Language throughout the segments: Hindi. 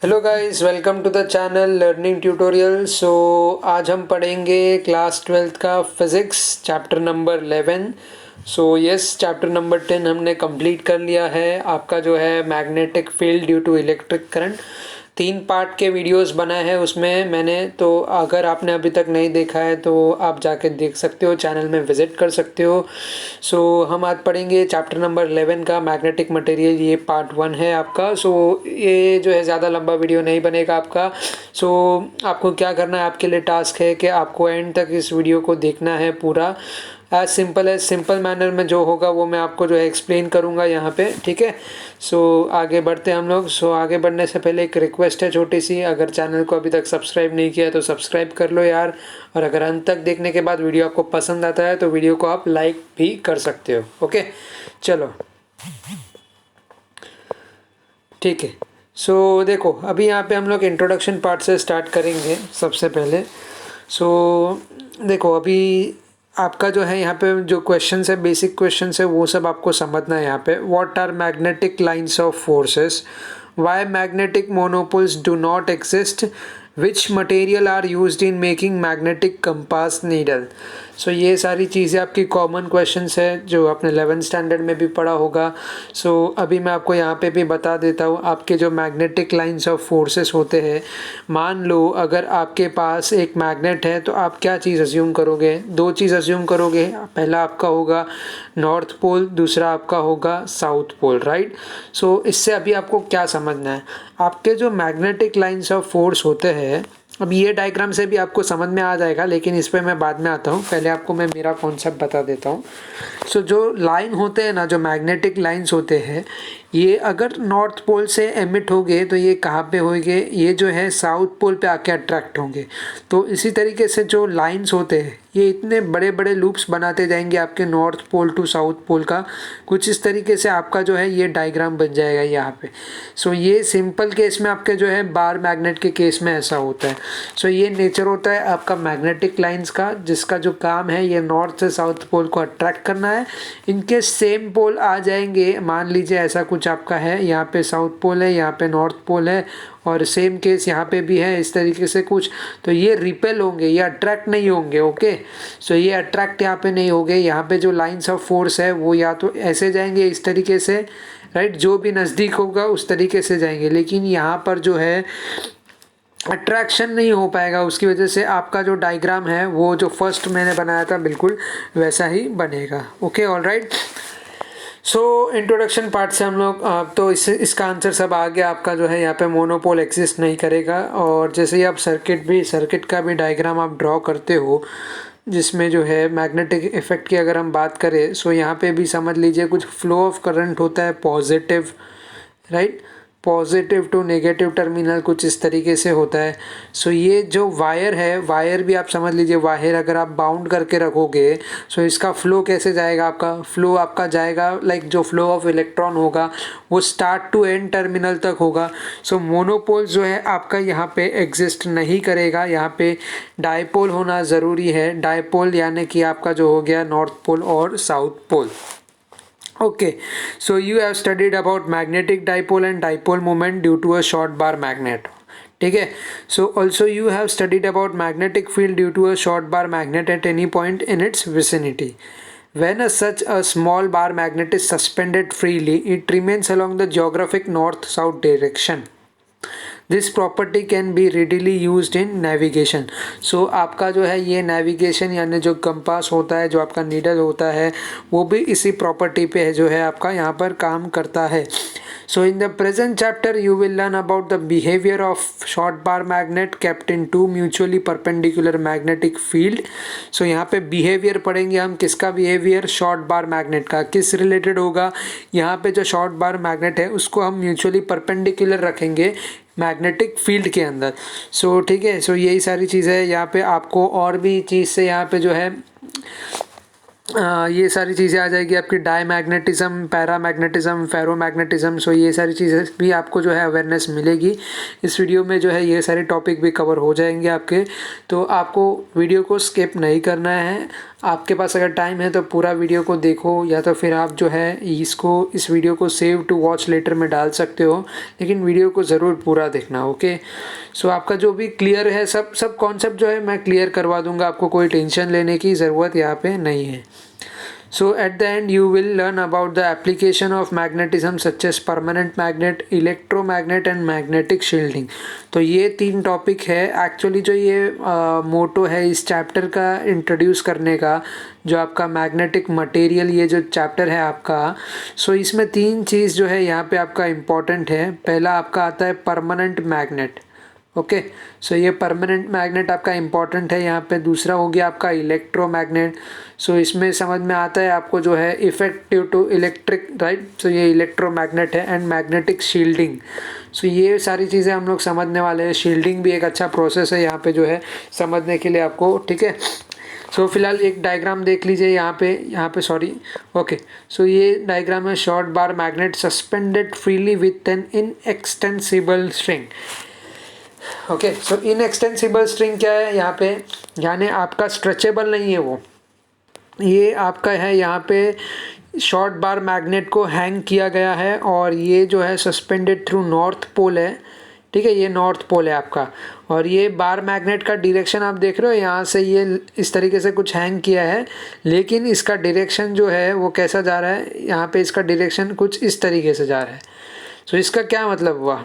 Hello guys, welcome to the channel learning tutorial. So आज हम पढ़ेंगे क्लास 12th का physics chapter number 11। So yes, chapter number 10 हमने कंप्लीट कर लिया है। आपका जो है magnetic field due to electric current, 3 part के वीडियोस बनाए हैं उसमें मैंने। तो अगर आपने अभी तक नहीं देखा है तो आप जाके देख सकते हो, चैनल में विज़िट कर सकते हो। सो हम आज पढ़ेंगे चैप्टर नंबर 11 का मैग्नेटिक मटेरियल, ये पार्ट 1 है आपका। सो ये जो है ज़्यादा लंबा वीडियो नहीं बनेगा आपका। सो आपको क्या करना है, आपके लिए टास्क है कि आपको एंड तक इस वीडियो को देखना है पूरा। एज सिंपल मैनर में जो होगा वो मैं आपको जो है एक्सप्लेन करूँगा यहाँ पे, ठीक है। सो आगे बढ़ते हैं हम लोग। सो आगे बढ़ने से पहले एक रिक्वेस्ट है छोटी सी, अगर चैनल को अभी तक सब्सक्राइब नहीं किया है तो सब्सक्राइब कर लो यार। और अगर अंत तक देखने के बाद वीडियो आपको पसंद आता है तो वीडियो को आप लाइक भी कर सकते हो। ओके, चलो ठीक है। सो देखो, अभी यहाँ पे हम लोग इंट्रोडक्शन पार्ट से स्टार्ट करेंगे सबसे पहले। सो देखो, अभी आपका जो है यहाँ पे जो क्वेश्चंस है, बेसिक क्वेश्चंस है, वो सब आपको समझना है यहाँ पे। What are magnetic lines of forces, why magnetic monopoles do not exist, which material are used in making magnetic compass needle. So ये सारी चीज़ें आपकी कॉमन क्वेश्चंस है जो आपने 11th स्टैंडर्ड में भी पढ़ा होगा। सो अभी मैं आपको यहाँ पे भी बता देता हूँ। आपके जो मैग्नेटिक लाइंस ऑफ फोर्सेस होते हैं, मान लो अगर आपके पास एक मैग्नेट है तो आप क्या चीज़ अज्यूम करोगे? 2 चीज़ अज्यूम करोगे। पहला आपका होगा नॉर्थ पोल, दूसरा आपका होगा साउथ पोल, राइट। सो इससे अभी आपको क्या समझना है, आपके जो मैग्नेटिक लाइंस ऑफ फोर्स होते हैं, अब ये डायग्राम से भी आपको समझ में आ जाएगा, लेकिन इस पर मैं बाद में आता हूँ। पहले आपको मैं मेरा कॉन्सेप्ट बता देता हूँ। सो जो लाइन होते हैं ना, जो मैग्नेटिक लाइंस होते हैं, ये अगर नॉर्थ पोल से एमिट होंगे तो ये कहाँ पे होंगे? ये जो है साउथ पोल पे आके अट्रैक्ट होंगे। तो इसी तरीके से जो लाइंस होते हैं ये इतने बड़े बड़े लूप्स बनाते जाएंगे आपके north pole to south pole का। कुछ इस तरीके से आपका जो है ये डायग्राम बन जाएगा यहाँ पे। सो ये सिंपल केस में आपके जो है बार मैग्नेट के केस में ऐसा होता है। सो ये नेचर होता है आपका मैग्नेटिक लाइंस का, जिसका जो काम है ये नॉर्थ से साउथ पोल को अट्रैक्ट करना है। इनके सेम पोल आ जाएंगे, मान लीजिए ऐसा कुछ आपका है, यहाँ पे साउथ पोल है, यहाँ पे नॉर्थ पोल है, और सेम केस यहाँ पे भी है इस तरीके से कुछ। तो ये रिपेल होंगे, ये अट्रैक्ट नहीं होंगे। ओके, सो ये अट्रैक्ट यहाँ पे नहीं होंगे। यहाँ पे जो लाइंस ऑफ फोर्स है वो या तो ऐसे जाएंगे इस तरीके से, राइट, जो भी नज़दीक होगा उस तरीके से जाएंगे, लेकिन यहाँ पर जो है अट्रैक्शन नहीं हो पाएगा। उसकी वजह से आपका जो डायग्राम है वो जो फर्स्ट मैंने बनाया था बिल्कुल वैसा ही बनेगा। Okay, alright. So introduction part से हम लोग तो इसका आंसर सब आ गया आपका। जो है यहाँ पे मोनोपोल एग्जिस्ट नहीं करेगा। और जैसे ही आप सर्किट का भी डायग्राम आप ड्रॉ करते हो, जिसमें जो है मैग्नेटिक इफेक्ट की अगर हम बात करें, सो यहाँ पे भी समझ लीजिए कुछ फ्लो ऑफ करंट होता है positive, right, positive to negative terminal कुछ इस तरीके से होता है। सो ये जो वायर है, वायर भी आप समझ लीजिए, वायर अगर आप बाउंड करके रखोगे सो इसका फ्लो कैसे जाएगा? आपका फ्लो आपका जाएगा लाइक जो फ्लो ऑफ इलेक्ट्रॉन होगा वो स्टार्ट टू एंड टर्मिनल तक होगा। सो मोनोपोल जो है आपका यहाँ पे एग्जिस्ट नहीं करेगा। यहाँ पे डायपोल होना ज़रूरी है। डायपोल यानी कि आपका जो हो गया नॉर्थ पोल और south pole. Okay, so you have studied about magnetic dipole and dipole moment due to a short bar magnet. ठीक है, so also you have studied about magnetic field due to a short bar magnet at any point in its vicinity. When such a small bar magnet is suspended freely, it remains along the geographic north-south direction. This property can be readily used in navigation. So आपका जो है ये नेविगेशन यानी जो कंपास होता है, जो आपका नीडल होता है, वो भी इसी प्रॉपर्टी पे है जो है आपका यहाँ पर काम करता है। So in the present chapter you will learn about the behavior of short bar magnet kept in two mutually perpendicular magnetic field. So यहाँ पे behavior पढ़ेंगे हम। किसका behavior? short bar magnet का। किस related होगा? यहाँ पे जो short bar magnet है उसको हम mutually perpendicular रखेंगे मैग्नेटिक फील्ड के अंदर। सो ठीक है, सो यही सारी चीज़ें है। यहाँ पे आपको और भी चीज़ से यहाँ पे जो है ये सारी चीज़ें आ जाएगी आपकी डायमैग्नेटिज्म, पैरामैग्नेटिज्म, फेरोमैग्नेटिज्म। सो ये सारी चीज़ें भी आपको जो है अवेयरनेस मिलेगी इस वीडियो में। जो है ये सारे टॉपिक भी कवर हो जाएंगे आपके। तो आपको वीडियो को स्किप नहीं करना है, आपके पास अगर टाइम है तो पूरा वीडियो को देखो, या तो फिर आप जो है इस वीडियो को सेव टू वॉच लेटर में डाल सकते हो, लेकिन वीडियो को ज़रूर पूरा देखना। ओके, सो आपका जो भी क्लियर है, सब कॉन्सेप्ट जो है मैं क्लियर करवा दूंगा, आपको कोई टेंशन लेने की ज़रूरत यहाँ पे नहीं है। So at the end you will learn about the application of magnetism such as permanent magnet, electromagnet and magnetic shielding। तो ये 3 टॉपिक है एक्चुअली, जो ये मोटो है इस चैप्टर का इंट्रोड्यूस करने का, जो आपका मैग्नेटिक मटेरियल ये जो चैप्टर है आपका। सो इसमें 3 चीज़ जो है यहाँ पे आपका इम्पॉर्टेंट है। पहला आपका आता है परमानेंट मैग्नेट। ओके, सो ये परमानेंट मैग्नेट आपका इम्पॉर्टेंट है यहाँ पे। दूसरा हो गया आपका इलेक्ट्रोमैग्नेट। सो इसमें समझ में आता है आपको जो है इफेक्टिव टू इलेक्ट्रिक, राइट। सो ये इलेक्ट्रोमैग्नेट है। एंड मैग्नेटिक शील्डिंग, सो ये सारी चीज़ें हम लोग समझने वाले हैं। शील्डिंग भी एक अच्छा प्रोसेस है यहाँ पे जो है समझने के लिए आपको, ठीक है। सो फिलहाल एक डायग्राम देख लीजिए यहाँ पे सॉरी। ओके, सो ये डायग्राम है short bar magnet suspended freely with an inextensible string. Okay, so inextensible string क्या है यहाँ पे, यानी आपका स्ट्रेचेबल नहीं है वो, ये आपका है यहाँ पे शॉर्ट बार मैग्नेट को हैंग किया गया है, और ये जो है सस्पेंडेड थ्रू नॉर्थ पोल है, ठीक है। ये नॉर्थ पोल है आपका, और ये बार मैग्नेट का डायरेक्शन आप देख रहे हो, यहाँ से ये इस तरीके से कुछ हैंग किया है, लेकिन इसका डायरेक्शन जो है वो कैसा जा रहा है, यहाँ पे इसका डायरेक्शन कुछ इस तरीके से जा रहा है। सो इसका क्या मतलब हुआ,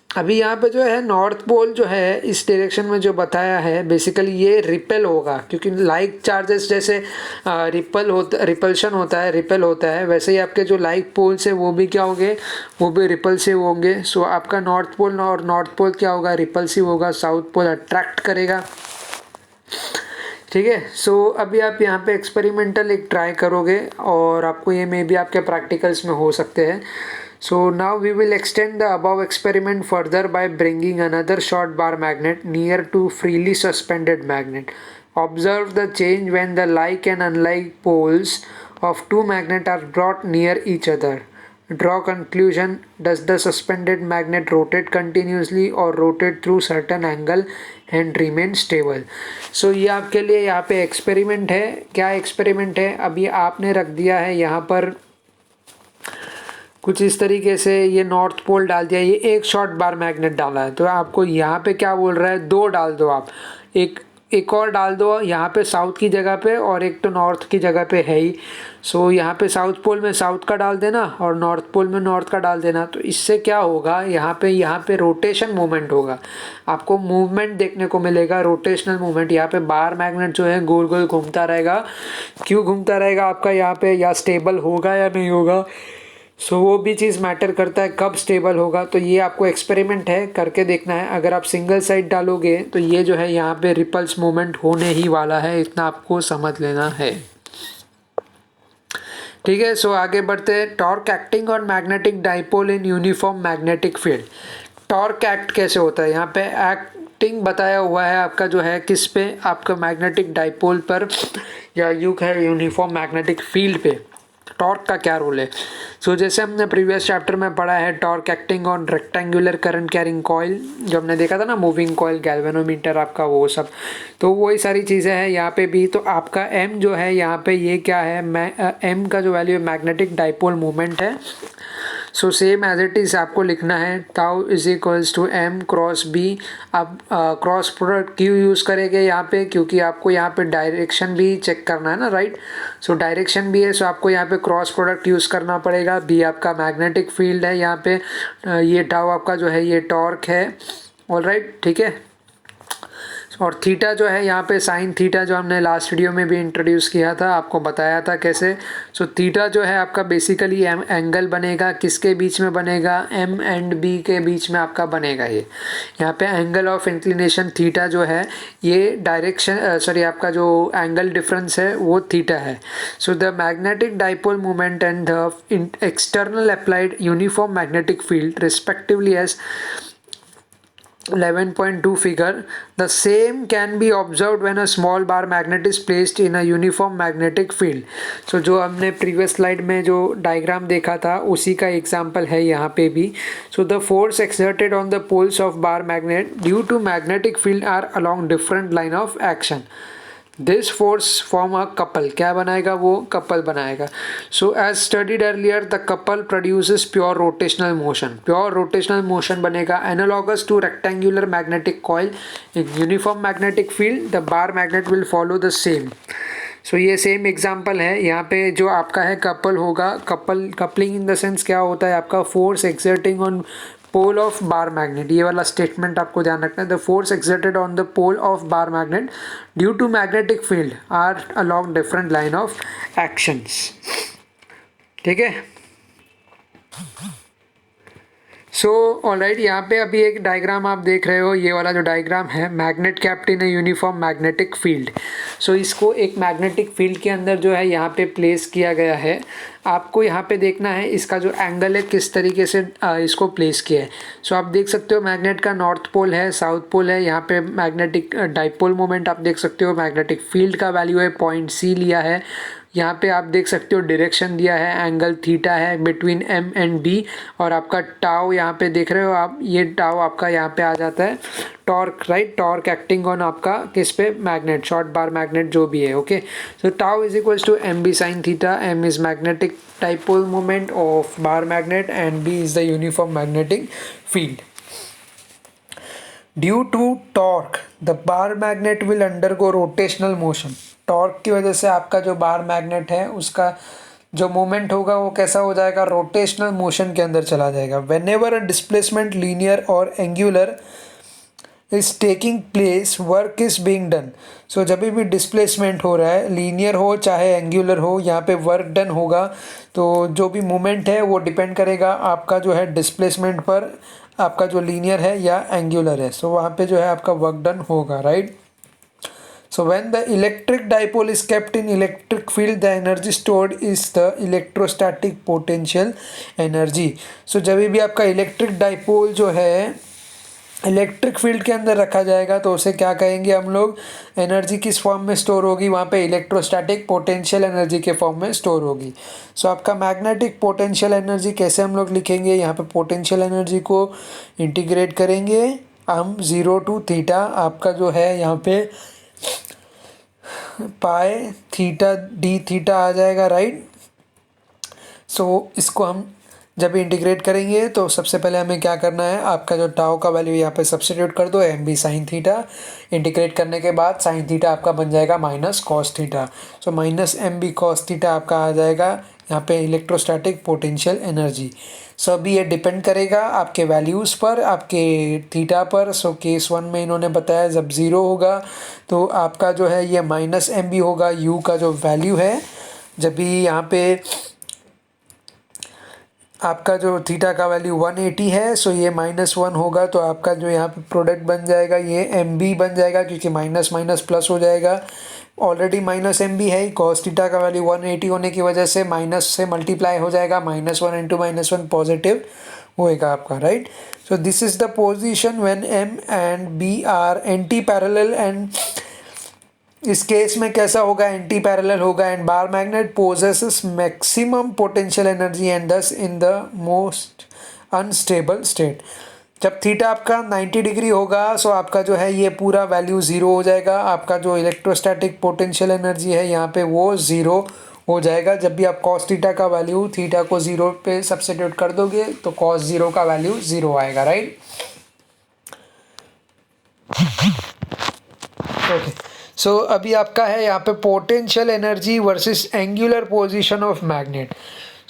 अभी यहाँ पे जो है नॉर्थ पोल जो है इस डायरेक्शन में जो बताया है, बेसिकली ये रिपेल होगा, क्योंकि लाइक चार्जेस जैसे रिपल्शन होता है, रिपेल होता है, वैसे ही आपके जो लाइक पोल्स है वो भी क्या होंगे, वो भी रिपल्सिव होंगे। सो आपका नॉर्थ पोल और नॉर्थ पोल क्या होगा, रिपल्सिव होगा, साउथ पोल अट्रैक्ट करेगा, ठीक है। सो अभी आप यहाँ पे एक्सपेरिमेंटल एक ट्राई करोगे, और आपको ये मे भी आपके प्रैक्टिकल्स में हो सकते हैं। So now we will extend the above experiment further by bringing another short bar magnet near to freely suspended magnet. Observe the change when the like and unlike poles of two magnets are brought near each other. Draw conclusion. Does the suspended magnet rotate continuously or rotate through certain angle and remain stable? So ये आपके लिए यहाँ पे एक्सपेरिमेंट है। क्या एक्सपेरिमेंट है, अभी आपने रख दिया है यहाँ पर कुछ इस तरीके से, ये नॉर्थ पोल डाल दिया, ये एक शॉर्ट बार मैग्नेट डाला है, तो आपको यहाँ पे क्या बोल रहा है, 2 डाल दो आप, एक और डाल दो यहाँ पे साउथ की जगह पे, और एक तो नॉर्थ की जगह पे है ही। सो यहाँ पे साउथ पोल में साउथ का डाल देना और नॉर्थ पोल में नॉर्थ का डाल देना। तो इससे क्या होगा, यहाँ पे रोटेशन मूवमेंट होगा, आपको मूवमेंट देखने को मिलेगा, रोटेशनल मूवमेंट। यहाँ पे बार मैग्नेट जो है गोल गोल घूमता रहेगा। क्यों घूमता रहेगा आपका यहाँ पे, या स्टेबल होगा या नहीं होगा, सो वो भी चीज़ मैटर करता है, कब स्टेबल होगा। तो ये आपको एक्सपेरिमेंट है, करके देखना है। अगर आप सिंगल साइड डालोगे तो ये जो है यहाँ पे रिपल्स मूवमेंट होने ही वाला है, इतना आपको समझ लेना है, ठीक है। सो आगे बढ़ते हैं। Torque acting on magnetic dipole in uniform magnetic field. Torque act कैसे होता है, यहाँ पे एक्टिंग बताया हुआ है आपका जो है किस पे, आपका मैग्नेटिक डाइपोल पर, या यूँ है यूनिफॉर्म मैग्नेटिक फील्ड पे टॉर्क का क्या रोल है। सो जैसे हमने प्रीवियस चैप्टर में पढ़ा है, torque acting on rectangular current carrying coil, जो हमने देखा था ना, मूविंग कॉइल, गैल्वेनोमीटर आपका, वो सब, तो वही सारी चीज़ें हैं यहाँ पे भी। तो आपका एम जो है यहाँ पे ये क्या है, एम का जो वैल्यू है मैग्नेटिक डाइपोल मोमेंट है। So same as it is आपको लिखना है, tau is equals to M cross B. अब क्रॉस प्रोडक्ट क्यों यूज़ करेंगे यहाँ पे, क्योंकि आपको यहाँ पे डायरेक्शन भी चेक करना है ना, राइट। सो डायरेक्शन भी है, सो आपको यहाँ पे क्रॉस प्रोडक्ट यूज़ करना पड़ेगा। बी आपका मैग्नेटिक फील्ड है यहाँ पे, ये टाउ आपका जो है ये टॉर्क है, ऑलराइट, ठीक है। और थीटा जो है यहाँ पे साइन थीटा, जो हमने लास्ट वीडियो में भी इंट्रोड्यूस किया था, आपको बताया था कैसे। सो थीटा जो है आपका बेसिकली एंगल बनेगा, किसके बीच में बनेगा, एम एंड बी के बीच में आपका बनेगा। ये यहाँ पे एंगल ऑफ इंक्लिनेशन थीटा जो है, ये डायरेक्शन सॉरी आपका जो एंगल डिफरेंस है वो थीटा है। So the magnetic dipole moment and the external applied uniform magnetic field respectively as 11.2 figure. The same can be observed when a small bar magnet is placed in a uniform magnetic field. So जो हमने previous slide में जो diagram देखा था उसी का example है यहाँ पे भी। So the force exerted on the poles of bar magnet due to magnetic field are along different line of action. This force form a couple, क्या बनाएगा वो, कपल बनाएगा. So as studied earlier the couple produces pure rotational motion, pure rotational motion बनेगा analogous to rectangular magnetic coil in uniform magnetic field the bar magnet will follow the same. So ये सेम एग्जांपल है. यहाँ पे जो आपका है कपल होगा, कपलिंग इन द सेंस क्या होता है आपका, force exerting on pole of bar magnet. ये वाला स्टेटमेंट आपको ध्यान रखना है. The force exerted on the pole of bar magnet due to magnetic field are along different line of actions. ठीक है. सो ऑलराइट, यहाँ पे अभी एक डायग्राम आप देख रहे हो, ये वाला जो डायग्राम है, magnet kept in a uniform magnetic field. So इसको एक मैग्नेटिक फील्ड के अंदर जो है यहाँ पे प्लेस किया गया है. आपको यहाँ पे देखना है इसका जो एंगल है किस तरीके से इसको प्लेस किया है. सो आप देख सकते हो मैग्नेट का नॉर्थ पोल है, साउथ पोल है. यहाँ पे मैग्नेटिक डाइपोल मोमेंट आप देख सकते हो. मैग्नेटिक फील्ड का वैल्यू है पॉइंट सी लिया है. यहाँ पे आप देख सकते हो डायरेक्शन दिया है, एंगल थीटा है बिटवीन एम एंड बी. और आपका टाउ यहाँ पे देख रहे हो आप, ये टाउ आपका यहाँ पे आ जाता है torque, right. Torque acting on आपका किस पे, मैग्नेट, शॉर्ट बार मैग्नेट जो भी है. Okay. So tau is equals to M B sine theta. M is magnetic dipole moment of bar magnet and B is the uniform magnetic field. Due to torque the bar magnet will undergo rotational motion. Torque की वजह से आपका जो बार मैग्नेट है उसका जो मोमेंट होगा वो कैसा हो जाएगा, रोटेशनल मोशन के अंदर चला जाएगा. Whenever a displacement linear और angular is taking place work is being done. So जब भी डिस्प्लेसमेंट हो रहा है, लीनियर हो चाहे एंगुलर हो, यहाँ पे वर्क डन होगा. तो जो भी मोमेंट है वो डिपेंड करेगा आपका जो है डिस्प्लेसमेंट पर, आपका जो लीनियर है या एंगुलर है. सो वहाँ पे जो है आपका वर्क डन होगा, right. So when the electric dipole is kept in electric field, the energy stored is the electrostatic potential energy. So जब भी आपका इलेक्ट्रिक डाइपोल जो है इलेक्ट्रिक फील्ड के अंदर रखा जाएगा तो उसे क्या कहेंगे हम लोग, एनर्जी किस फॉर्म में स्टोर होगी, वहाँ पे इलेक्ट्रोस्टैटिक पोटेंशियल एनर्जी के फॉर्म में स्टोर होगी. सो आपका मैग्नेटिक पोटेंशियल एनर्जी कैसे हम लोग लिखेंगे, यहाँ पे पोटेंशियल एनर्जी को इंटीग्रेट करेंगे हम 0 to थीटा. आपका जो है यहाँ पे पाई थीटा डी थीटा आ जाएगा, राइट. सो इसको हम जब इंटीग्रेट करेंगे तो सबसे पहले हमें क्या करना है, आपका जो टाउ का वैल्यू यहाँ पे सब्स्टिट्यूट कर दो, M B sine theta. Integrate करने के बाद साइन थीटा आपका बन जाएगा minus cos theta. So minus M B cos theta आपका आ जाएगा यहाँ पे इलेक्ट्रोस्टैटिक पोटेंशियल एनर्जी. सो अभी ये डिपेंड करेगा आपके वैल्यूज़ पर, आपके थीटा पर. सो केस 1 में इन्होंने बताया जब 0 होगा तो आपका जो है ये माइनस एम बी होगा, यू का जो वैल्यू है. जब भी यहाँ पे आपका जो थीटा का वैल्यू 180 है, सो ये -1 होगा तो आपका जो यहाँ पे प्रोडक्ट बन जाएगा ये एम बी बन जाएगा, क्योंकि माइनस माइनस प्लस हो जाएगा. ऑलरेडी माइनस एम बी है, कॉस थीटा का वैल्यू 180 होने की वजह से माइनस से मल्टीप्लाई हो जाएगा, -1 इंटू -1 पॉजिटिव होएगा आपका, right. So this is the position when M and B are anti parallel. And इस केस में कैसा होगा, एंटी पैरेलल होगा. And bar magnet possesses maximum potential energy and thus in the most unstable state. जब थीटा आपका 90 डिग्री होगा सो आपका जो है ये पूरा वैल्यू 0 हो जाएगा. आपका जो इलेक्ट्रोस्टैटिक पोटेंशियल एनर्जी है यहाँ पे वो 0 हो जाएगा. जब भी आप कॉस थीटा का वैल्यू थीटा को 0 पे सब्स्टिट्यूट कर दोगे तो कॉस 0 का वैल्यू 0 आएगा, राइट. ओके. सो अभी आपका है यहाँ पे potential energy versus angular position of magnet.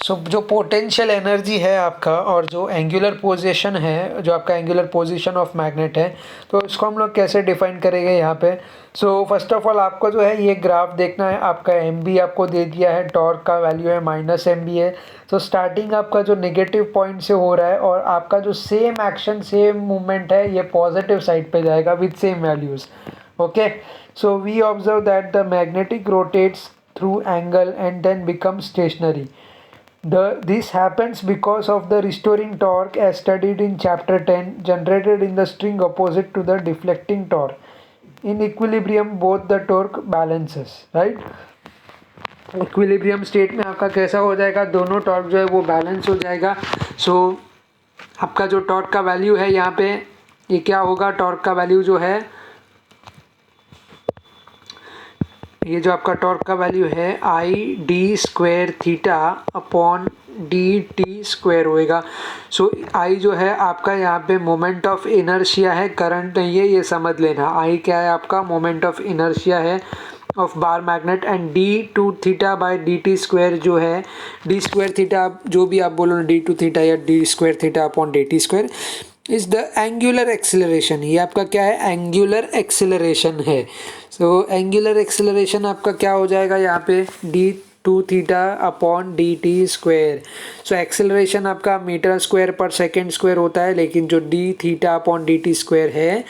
So जो पोटेंशियल एनर्जी है आपका और जो एंगुलर पोजीशन है, जो आपका एंगुलर पोजीशन ऑफ मैग्नेट है, तो इसको हम लोग कैसे डिफाइन करेंगे यहाँ पे. सो फर्स्ट ऑफ ऑल आपको जो है ये ग्राफ देखना है. आपका एम बी आपको दे दिया है, टॉर्क का वैल्यू है माइनस एम बी है. तो स्टार्टिंग आपका जो नेगेटिव पॉइंट से हो रहा है और आपका जो सेम एक्शन सेम मूवमेंट है ये पॉजिटिव साइड पे जाएगा with same values. Okay. So we observe that the magnetic rotates through angle and then becomes stationary. This happens because of the restoring torque as studied in chapter 10 generated in the string opposite to the deflecting torque. In equilibrium both the torque balances, right? Equilibrium state में आपका कैसा हो जाएगा, दोनों टॉर्क जो है वो बैलेंस हो जाएगा. सो आपका जो टॉर्क का वैल्यू है यहाँ पे ये क्या होगा, टॉर्क का वैल्यू जो है ये जो आपका टॉर्क का वैल्यू है I d square theta upon D T square होएगा। सो आई जो है आपका यहाँ पे मोमेंट ऑफ इनर्शिया है, करंट नहीं है, ये समझ लेना। आई क्या है आपका मोमेंट ऑफ इनर्शिया है of bar magnet, and d two theta by d T square जो है, डी स्क्वायर थीटा आप जो भी आप बोलो डी टू थीटा या D square theta upon D T square is the angular acceleration. ये आपका क्या है, एंगुलर एक्सेलरेशन है। सो एंगुलर एक्सेलरेशन आपका क्या हो जाएगा यहाँ पे, d two theta upon D T square. So acceleration आपका metre square per second square होता है, लेकिन जो डी थीटा अपॉन डी टी स्क्वायर है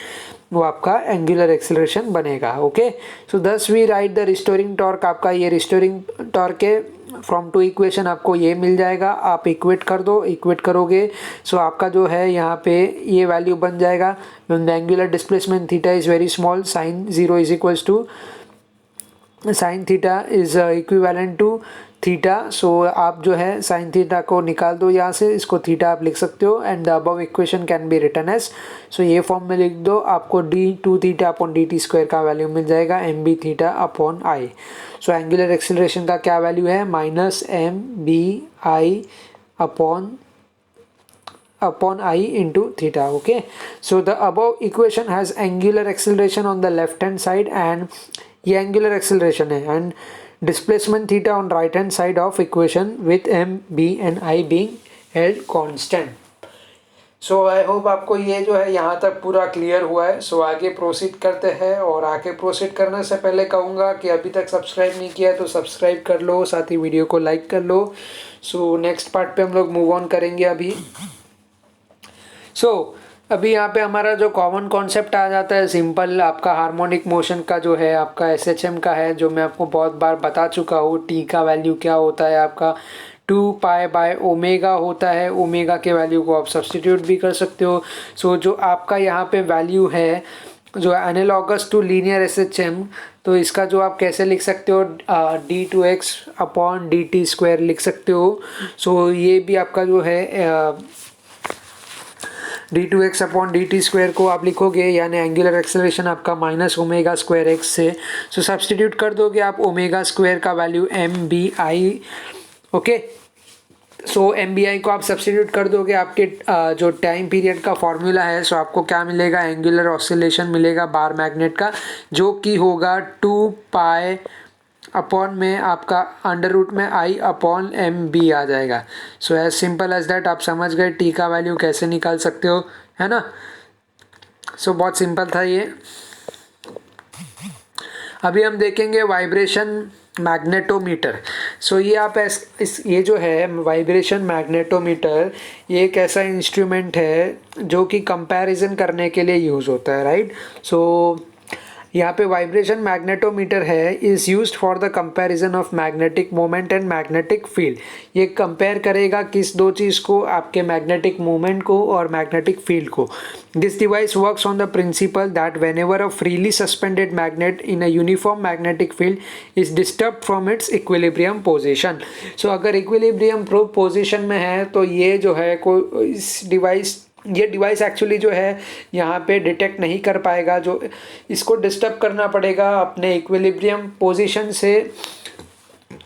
वो आपका एंगुलर एक्सेलरेशन बनेगा। Okay, so thus we write the restoring torque. आपका ये रिस्टोरिंग टॉर्क है, फ्रॉम टू इक्वेशन आपको ये मिल जाएगा, आप इक्वेट कर दो, इक्वेट करोगे सो आपका जो है यहाँ पे ये वैल्यू बन जाएगा। When the angular displacement theta is very small, sine zero is equals to sine theta is equivalent to theta. So आप जो है साइन थीटा को निकाल दो यहाँ से, इसको थीटा आप लिख सकते हो, and the above equation can be written as, so ये फॉर्म में लिख दो, आपको d two theta upon D T square का वैल्यू मिल जाएगा M B theta upon I. So angular acceleration का क्या वैल्यू है, minus M B I upon I into theta. Okay, so the above equation has angular acceleration on the left hand side, and ये angular acceleration है, and displacement theta on right hand side of equation with m, b and I being held constant. So I hope आपको ये जो है यहाँ तक पूरा क्लियर हुआ है। सो आगे प्रोसीड करते हैं, और आगे प्रोसीड करने से पहले कहूँगा कि अभी तक सब्सक्राइब नहीं किया है तो सब्सक्राइब कर लो, साथ ही वीडियो को लाइक कर लो। सो नेक्स्ट पार्ट पे हम लोग मूव ऑन करेंगे अभी। अभी यहाँ पे हमारा जो कॉमन कॉन्सेप्ट आ जाता है सिंपल, आपका हार्मोनिक मोशन का जो है आपका एसएचएम का है, जो मैं आपको बहुत बार बता चुका हूँ। टी का वैल्यू क्या होता है आपका 2 पाई बाय ओमेगा होता है, ओमेगा के वैल्यू को आप सब्सटीट्यूट भी कर सकते हो। सो जो आपका यहाँ पे वैल्यू है जो एनालॉगस टू लीनियर एसएचएम, तो इसका जो आप कैसे लिख सकते हो, d two x upon D T square लिख सकते हो। सो ये भी आपका जो है d two x upon D T square को आप लिखोगे, यानी एंगुलर एक्सेलरेशन आपका माइनस ओमेगा स्क्वायर एक्स से। सो सब्सटीट्यूट कर दोगे आप ओमेगा स्क्वायर का value M B I. Okay, so M B I को आप सब्सटीट्यूट कर दोगे, आपके जो टाइम पीरियड का फॉर्मूला है, सो आपको क्या मिलेगा, एंगुलर ऑसिलेशन मिलेगा बार मैग्नेट का, जो कि होगा 2 पाई अपॉन में आपका अंडर रूट में आई अपॉन एम बी आ जाएगा। So as simple as that, आप समझ गए टी का वैल्यू कैसे निकाल सकते हो, है ना। सो बहुत सिंपल था ये। अभी हम देखेंगे वाइब्रेशन मैग्नेटोमीटर। सो ये आप ये जो है वाइब्रेशन मैग्नेटोमीटर, ये एक ऐसा इंस्ट्रूमेंट है जो कि कंपैरिजन करने के लिए यूज़ होता है, राइट। सो यहाँ पे वाइब्रेशन मैग्नेटोमीटर है, is used for the comparison of magnetic moment and magnetic field. ये कंपेयर करेगा किस दो चीज़ को, आपके मैग्नेटिक मोमेंट को और मैग्नेटिक फील्ड को। This device works on the principle that whenever a freely suspended magnet in a uniform magnetic field is disturb from its equilibrium position. So अगर इक्विलिब्रियम पोजिशन में है तो ये जो है कोई ये डिवाइस एक्चुअली जो है यहाँ पे डिटेक्ट नहीं कर पाएगा, जो इसको डिस्टर्ब करना पड़ेगा अपने इक्विलिब्रियम पोजीशन से,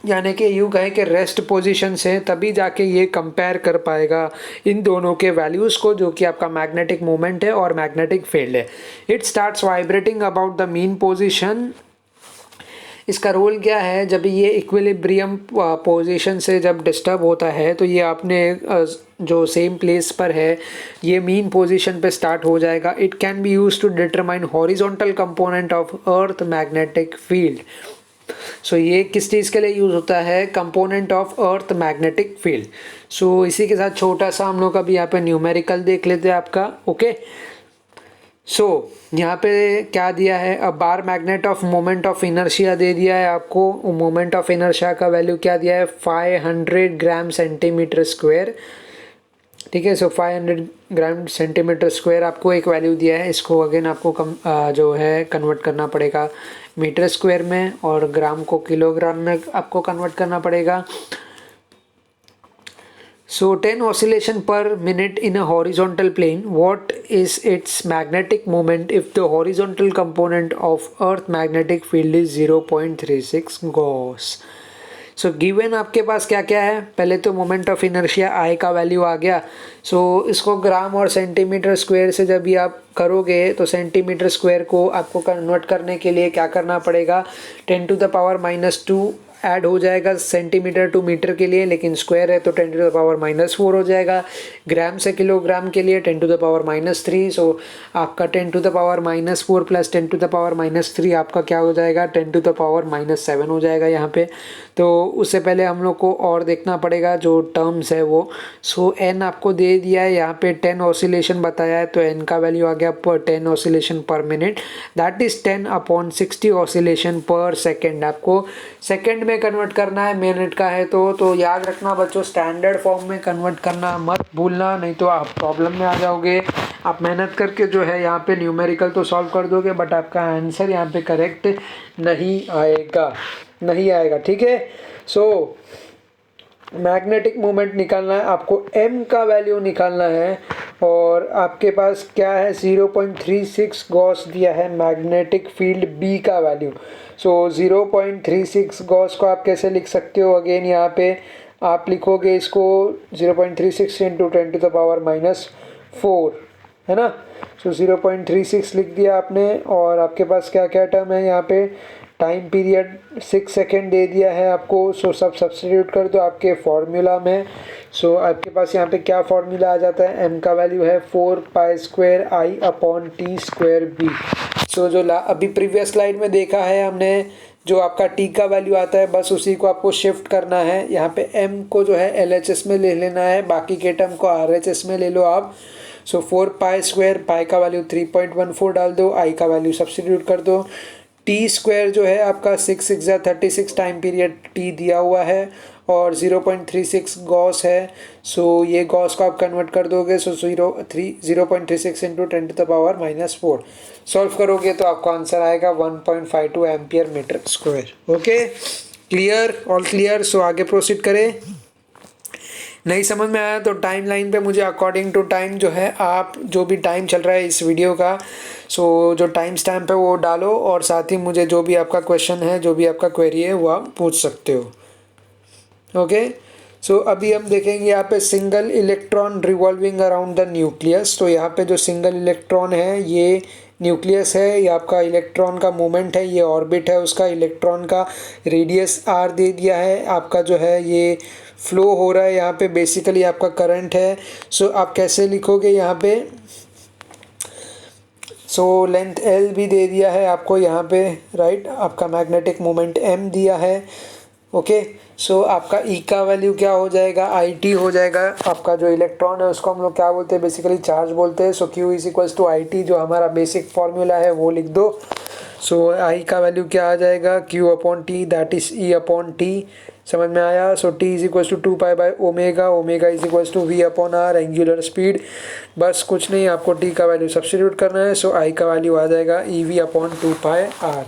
यानी कि यूँ कहें कि रेस्ट पोजीशन से, तभी जाके ये कंपेयर कर पाएगा इन दोनों के वैल्यूज़ को, जो कि आपका मैग्नेटिक मोमेंट है और मैग्नेटिक फील्ड है। It starts vibrating about the mean position. इसका रोल क्या है, जब ये इक्विलिब्रियम पोजीशन से जब डिस्टर्ब होता है तो ये अपने जो सेम प्लेस पर है ये मीन पोजीशन पे स्टार्ट हो जाएगा। It can be use to determine horizontal component of earth magnetic field. So ये किस चीज़ के लिए यूज़ होता है, component of earth magnetic field. So इसी के साथ छोटा सा हम लोग अभी यहाँ पे न्यूमेरिकल देख लेते हैं आपका। ओके, सो यहाँ पे क्या दिया है, अब bar magnet of moment of inertia दे दिया है आपको। मोमेंट ऑफ इनर्शिया का वैल्यू क्या दिया है, 500 ग्राम सेंटीमीटर स्क्वायर। ठीक है, सो 500 ग्राम सेंटीमीटर स्क्वायर आपको एक वैल्यू दिया है। इसको अगेन आपको जो है कन्वर्ट करना पड़ेगा मीटर स्क्वायर में, और ग्राम को किलोग्राम में आपको कन्वर्ट करना पड़ेगा। So 10 oscillation per minute in a horizontal plane. What is its magnetic moment if the horizontal component of Earth magnetic field is 0.36 Gauss? So given आपके पास क्या क्या है, पहले तो मोमेंट ऑफ इनर्शिया आई का वैल्यू आ गया. सो इसको ग्राम और सेंटीमीटर स्क्वायर से जब भी आप करोगे तो सेंटीमीटर स्क्वायर को आपको कन्वर्ट करने के लिए क्या करना पड़ेगा, 10⁻⁻² ऐड हो जाएगा सेंटीमीटर टू मीटर के लिए, लेकिन स्क्वायर है तो 10⁻⁻4 हो जाएगा. ग्राम से किलोग्राम के लिए 10⁻⁻3. सो आपका 10⁻⁻4 प्लस 10⁻⁻3 आपका क्या हो जाएगा, 10⁻⁻7 हो जाएगा यहाँ पे. तो उससे पहले हम लोग को और देखना पड़ेगा जो टर्म्स है वो. सो एन आपको दे दिया है यहाँ पे, 10 ऑसिलेशन बताया है तो एन का वैल्यू आ गया पर 10 ऑसिलेशन पर मिनट, दैट इज 10/60 ऑसिलेशन पर सेकेंड. आपको सेकेंड में कन्वर्ट करना है, मिनट का है तो याद रखना बच्चों, स्टैंडर्ड फॉर्म में कन्वर्ट करना मत भूलना, नहीं तो आप प्रॉब्लम में आ जाओगे. आप मेहनत करके जो है यहाँ पे न्यूमेरिकल तो सॉल्व कर दोगे बट आपका आंसर यहाँ पे करेक्ट नहीं आएगा. ठीक है. सो मैग्नेटिक मोमेंट निकालना है आपको, m का वैल्यू निकालना है और आपके पास क्या है 0.36 गॉस दिया है मैग्नेटिक फील्ड b का वैल्यू. सो 0.36 गॉस को आप कैसे लिख सकते हो, अगेन यहाँ पे आप लिखोगे इसको 0.36 इंटू 10⁻⁻4 है ना. सो 0.36 लिख दिया आपने और आपके पास क्या क्या टर्म है यहाँ पे, टाइम पीरियड 6 सेकेंड दे दिया है आपको. सो सब सब्स्टिट्यूट कर दो आपके फॉर्मूला में. सो आपके पास यहाँ पे क्या फॉर्मूला आ जाता है, m का वैल्यू है 4π² I/t² b. सो जो अभी प्रीवियस स्लाइड में देखा है हमने, जो आपका t का वैल्यू आता है बस उसी को आपको शिफ्ट करना है. यहाँ पे m को जो है LHS में ले लेना है, बाकी के टर्म को RHS में ले लो आप. सो 4π², पाई का वैल्यू 3.14 डाल दो, i का वैल्यू सब्स्टिट्यूट कर दो. t² जो है आपका 6×36 टाइम पीरियड t दिया हुआ है और 0.36 गॉस है. सो ये गॉस को आप कन्वर्ट कर दोगे. सो 0.36 इंटू 10⁻⁻4 सॉल्व करोगे तो आपको आंसर आएगा 1.52 ampere metre square. Okay, clear, all clear. So आगे प्रोसीड करें. नहीं समझ में आया तो टाइम लाइन पे मुझे अकॉर्डिंग टू टाइम जो है, आप जो भी टाइम चल रहा है इस वीडियो का, सो जो टाइम स्टैम्प है वो डालो और साथ ही मुझे जो भी आपका क्वेश्चन है, जो भी आपका क्वेरी है वो आप पूछ सकते हो. ओके. सो अभी हम देखेंगे यहाँ पे single electron revolving around the nucleus. तो यहाँ पे जो सिंगल इलेक्ट्रॉन है ये न्यूक्लियस है, ये आपका इलेक्ट्रॉन का मूवमेंट है, ये ऑर्बिट है उसका, इलेक्ट्रॉन का रेडियस r दे दिया है. आपका जो है ये फ्लो हो रहा है यहाँ पे, बेसिकली आपका करंट है. सो आप कैसे लिखोगे यहाँ पे, सो लेंथ l भी दे दिया है आपको यहाँ पे, राइट. आपका मैग्नेटिक मोमेंट m दिया है. ओके. सो आपका E का वैल्यू क्या हो जाएगा, IT हो जाएगा. आपका जो इलेक्ट्रॉन है उसको हम लोग क्या बोलते हैं, बेसिकली चार्ज बोलते हैं. सो Q = IT, जो हमारा बेसिक फॉर्मूला है वो लिख दो. सो I का वैल्यू क्या आ जाएगा, Q/T, दैट इज E/T. समझ में आया. So T = 2π/ω, omega V/r, angular speed. बस कुछ नहीं, आपको T का वैल्यू सब्स्टिट्यूट करना है. सो I का वैल्यू आ जाएगा EV/2πr.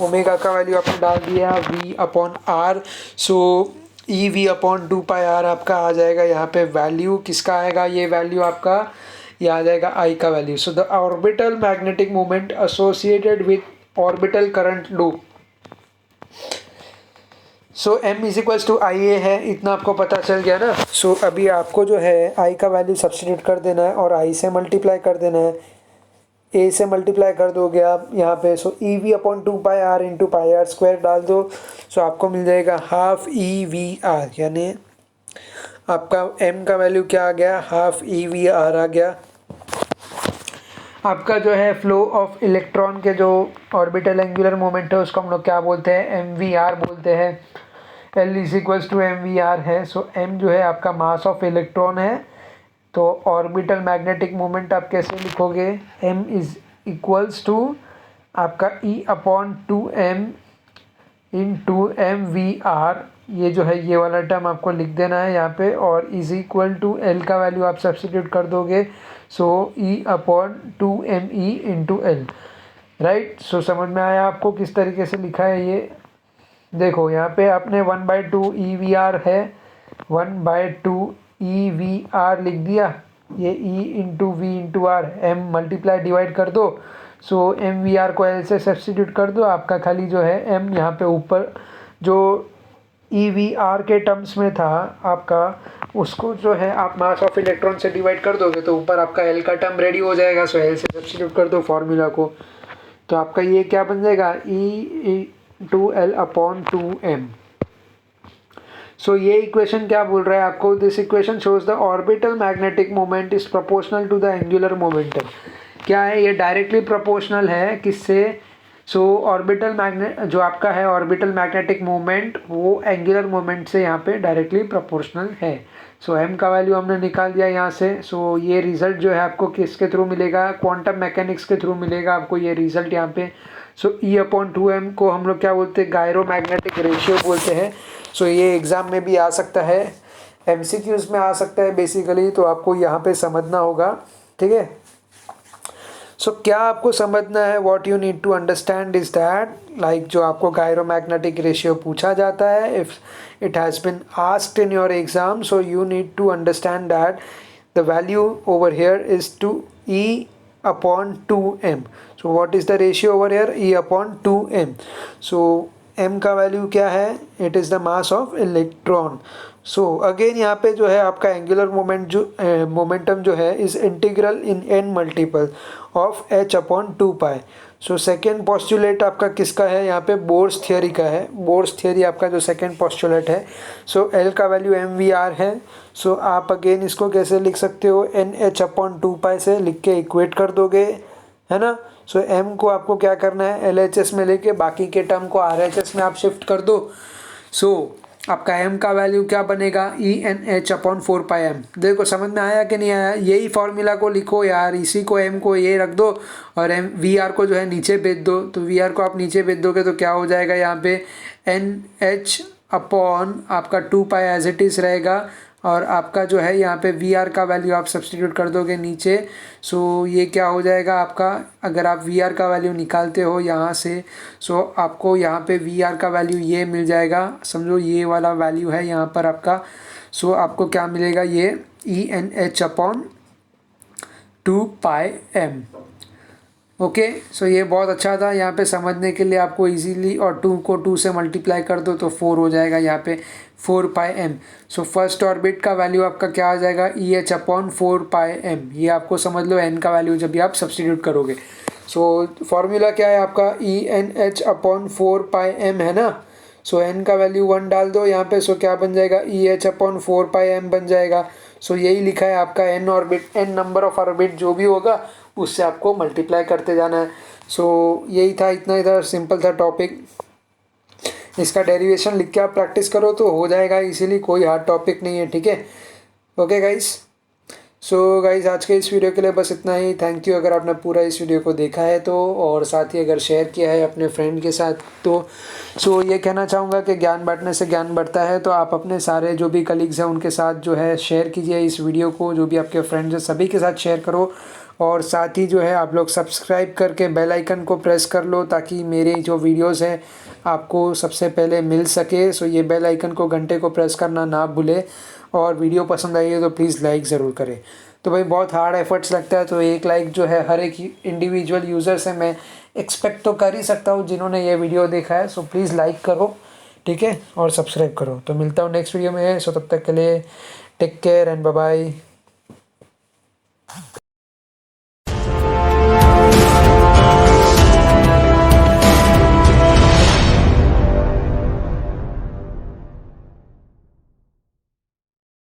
ओमेगा का वैल्यू आपने डाल दिया V/r. सो EV/2πr आपका आ जाएगा यहाँ पे वैल्यू. किसका आएगा ये वैल्यू, आपका ये आ जाएगा I का value. So the orbital magnetic moment associated with orbital current loop. So m = IA है, इतना आपको पता चल गया ना. सो अभी आपको जो है I का वैल्यू सब्स्टिट्यूट कर देना है और I से मल्टीप्लाई कर देना है. A से मल्टीप्लाई कर दोगे आप यहाँ पे. सो EV/2πr इंटू πr² डाल दो. सो आपको मिल जाएगा हाफ EVR, यानी आपका m का वैल्यू क्या आ गया, हाफ EVR आ गया. आपका जो है फ्लो ऑफ इलेक्ट्रॉन के जो ऑर्बिटल एंगुलर मोमेंट है उसको हम लोग क्या बोलते हैं, MVR बोलते हैं. L = MVR है. सो m जो है आपका मास ऑफ इलेक्ट्रॉन है. तो ऑर्बिटल मैग्नेटिक मोमेंट आप कैसे लिखोगे, m = आपका E/2m इंटू MVR. ये जो है ये वाला टर्म आपको लिख देना है यहाँ पे, और L का वैल्यू आप सब्स्टिट्यूट कर दोगे. सो E/2me इंटू L, राइट. सो समझ में आया आपको किस तरीके से लिखा है ये. देखो यहाँ पे आपने 1/2 EVR है, 1/2 ई वी आर लिख दिया, ये e into V into R, M multiply divide कर दो, सो एम वी आर को एल से सब्सटीट्यूट कर दो, आपका खाली जो है एम यहाँ पे ऊपर जो ई वी आर के टर्म्स में था आपका, उसको जो है आप मास ऑफ इलेक्ट्रॉन से डिवाइड कर दोगे तो ऊपर आपका एल का टर्म रेडी हो जाएगा। सो एल से सब्सटीट्यूट कर दो फॉर्मूला को, तो आपका ये क्या बन जाएगा, E two L upon two M. So ये इक्वेशन क्या बोल रहा है आपको, this equation shows the orbital magnetic moment is proportional to the angular momentum. क्या है, ये डायरेक्टली प्रोपोर्शनल है किससे, सो ऑर्बिटल मैग्नेट जो आपका है ऑर्बिटल मैग्नेटिक मोमेंट वो एंगुलर मोमेंट से यहाँ पे डायरेक्टली प्रोपोर्शनल है। सो एम का वैल्यू हमने निकाल दिया यहाँ से। सो ये रिजल्ट जो है आपको किसके थ्रू मिलेगा, क्वांटम मैकेनिक्स के थ्रू मिलेगा आपको ये रिजल्ट यहाँ पे। सो ई अपॉन टू एम को हम लोग क्या बोलते हैं, गायरो मैग्नेटिक रेशियो बोलते हैं। सो ये एग्ज़ाम में भी आ सकता है, MCQs में आ सकता है बेसिकली, तो आपको यहाँ पे समझना होगा, ठीक है। सो क्या आपको समझना है, what you need to understand is that, like जो आपको गायरो मैग्नेटिक रेशियो पूछा जाता है, if it has been asked in your exam, so you need to understand that the value over here is two e upon two M. So what is the ratio over here, e upon two M. So m का वैल्यू क्या है, it is the mass of electron. So again यहाँ पे जो है आपका एंगुलर मोमेंटम जो है is integral in n multiple of h upon two pi. So second postulate आपका किसका है, यहाँ पे बोर्स थियोरी का है, बोर्स थियोरी आपका जो सेकेंड पॉस्टुलेट है। सो l का वैल्यू mvr है। सो आप अगेन इसको कैसे लिख सकते हो, nh अपॉन टू पाई से लिख के इक्वेट कर दोगे, है ना। सो m को आपको क्या करना है, LHS में लेके बाकी के टर्म को RHS में आप शिफ्ट कर दो। सो आपका m का वैल्यू क्या बनेगा, ENH अपॉन 4πm। देखो समझ में आया कि नहीं आया, यही फॉर्मूला को लिखो यार, इसी को m को ये रख दो और VR को जो है नीचे भेज दो। तो VR को आप नीचे भेज दोगे तो क्या हो जाएगा, यहाँ पे NH अपॉन आपका 2π एज इट इज़ रहेगा, और आपका जो है यहाँ पे VR का वैल्यू आप सब्सटीट्यूट कर दोगे नीचे। सो ये क्या हो जाएगा आपका, अगर आप VR का वैल्यू निकालते हो यहाँ से, सो आपको यहाँ पे VR का वैल्यू ये मिल जाएगा, समझो ये वाला वैल्यू है यहाँ पर आपका। सो आपको क्या मिलेगा, ये ENH अपॉन 2πm। ओके, सो ये बहुत अच्छा था यहाँ पे समझने के लिए आपको इजीली, और 2 को 2 से मल्टीप्लाई कर दो तो 4 हो जाएगा यहाँ पे 4πm। सो फर्स्ट ऑर्बिट का वैल्यू आपका क्या आ जाएगा, EH अपॉन 4πm। ये आपको समझ लो n का वैल्यू जब भी आप सब्सटीट्यूट करोगे। सो फॉर्मूला क्या है आपका, ENH अपॉन 4πm है ना। सो n का वैल्यू 1 डाल दो यहाँ पे, सो क्या बन जाएगा, EH अपॉन 4πm बन जाएगा। सो यही लिखा है आपका n orbit, n number of orbit जो भी होगा उससे आपको मल्टीप्लाई करते जाना है। सो यही था, इतना ही था, सिंपल था टॉपिक। इसका डेरिवेशन लिख के आप प्रैक्टिस करो तो हो जाएगा इसीलिए, कोई हार्ड टॉपिक नहीं है, ठीक है। ओके गाइस, सो गाइस आज के इस वीडियो के लिए बस इतना ही। थैंक यू अगर आपने पूरा इस वीडियो को देखा है तो, और साथ ही अगर शेयर किया है अपने फ्रेंड के साथ तो। सो ये कहना चाहूँगा कि ज्ञान बांटने से ज्ञान बढ़ता है, तो आप अपने सारे जो भी कलीग्स हैं उनके साथ जो है शेयर कीजिए इस वीडियो को, जो भी आपके फ्रेंड्स हैं सभी के साथ शेयर करो। और साथ ही जो है आप लोग सब्सक्राइब करके बेल आइकन को प्रेस कर लो ताकि मेरे जो वीडियोस हैं आपको सबसे पहले मिल सके। सो ये बेल आइकन को घंटे को प्रेस करना ना भूले, और वीडियो पसंद आई है तो प्लीज़ लाइक ज़रूर करें। तो भाई बहुत हार्ड एफर्ट्स लगता है, तो एक लाइक जो है हर एक इंडिविजुअल यूज़र से मैं एक्सपेक्ट तो कर ही सकता हूँ जिन्होंने ये वीडियो देखा है। सो प्लीज़ लाइक करो, ठीक है, और सब्सक्राइब करो। तो मिलता हूँ नेक्स्ट वीडियो में। सो तब तक के लिए take care and bye bye.